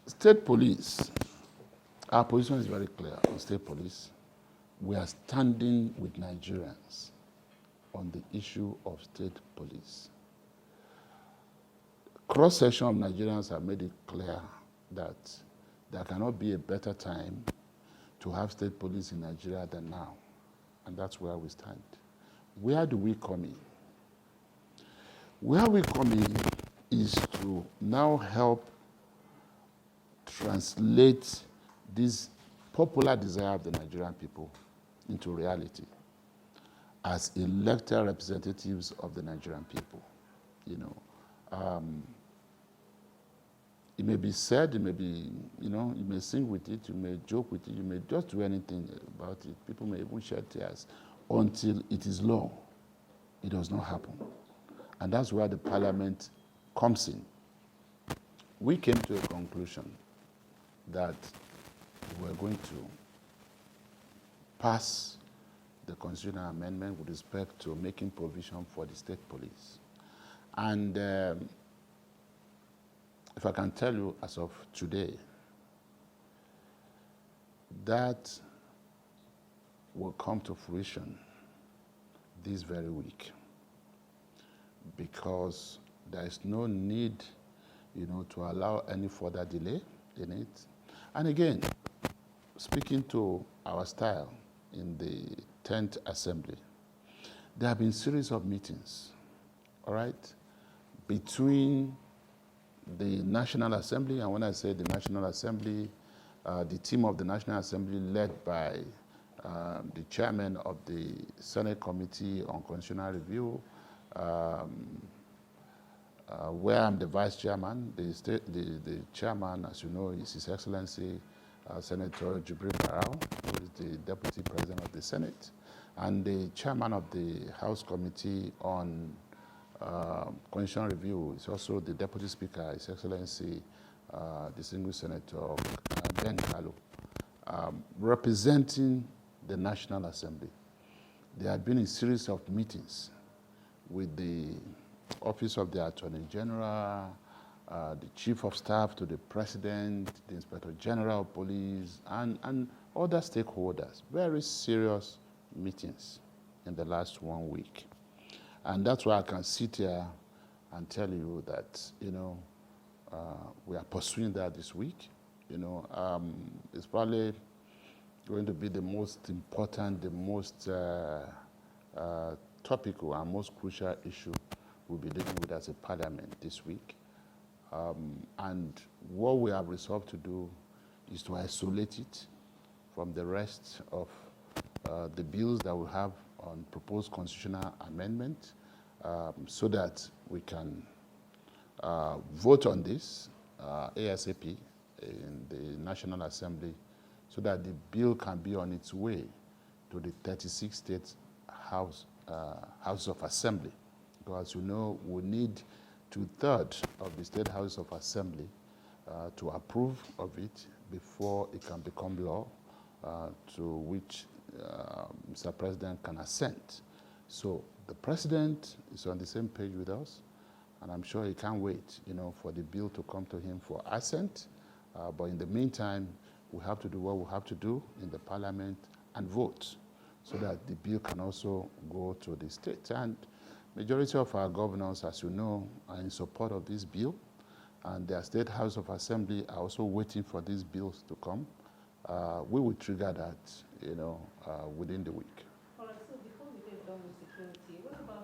State police, our position is very clear on state police. We are standing with Nigerians on the issue of state police. Cross-section of Nigerians have made it clear that there cannot be a better time to have state police in Nigeria than now. And that's where we stand. Where do we come in? Where we come in is to now help translate this popular desire of the Nigerian people into reality as elected representatives of the Nigerian people. You know, it may be said, it may be, you may sing with it, you may joke with it, you may just do anything about it. People may even shed tears until it is law. It does not happen. And that's where the parliament comes in. We came to a conclusion that we're going to pass the constitutional amendment with respect to making provision for the state police. And if I can tell you as of today, that will come to fruition this very week, because there is no need, to allow any further delay in it. And again, speaking to our style in the 10th Assembly, there have been a series of meetings, all right, between the National Assembly, and when I say the National Assembly, the team of the National Assembly led by the chairman of the Senate Committee on Constitutional Review, where I'm the vice chairman. The chairman, as you know, is His Excellency Senator Jubril Barau, who is the Deputy President of the Senate, and the chairman of the House Committee on Constitutional Review is also the Deputy Speaker, His Excellency Distinguished Senator Ben Kalu, representing the National Assembly. There had been a series of meetings with the Office of the Attorney General, the Chief of Staff to the President, the Inspector General of Police, and other stakeholders. Very serious meetings in the last 1 week. And that's why I can sit here and tell you that, we are pursuing that this week. It's probably going to be the most important, the most topical and most crucial issue we'll be dealing with as a parliament this week. And what we have resolved to do is to isolate it from the rest of the bills that we have on proposed constitutional amendment, so that we can vote on this ASAP in the National Assembly, so that the bill can be on its way to the 36 state House of Assembly. Because we need 2/3 of the State House of Assembly to approve of it before it can become law, to which Mr. President can assent. So the President is on the same page with us, and I'm sure he can't wait, for the bill to come to him for assent. But in the meantime, we have to do what we have to do in the Parliament and vote, so that the bill can also go to the state. And majority of our governors, as you know, are in support of this bill, and their State House of Assembly are also waiting for these bills to come. We will trigger that, within the week.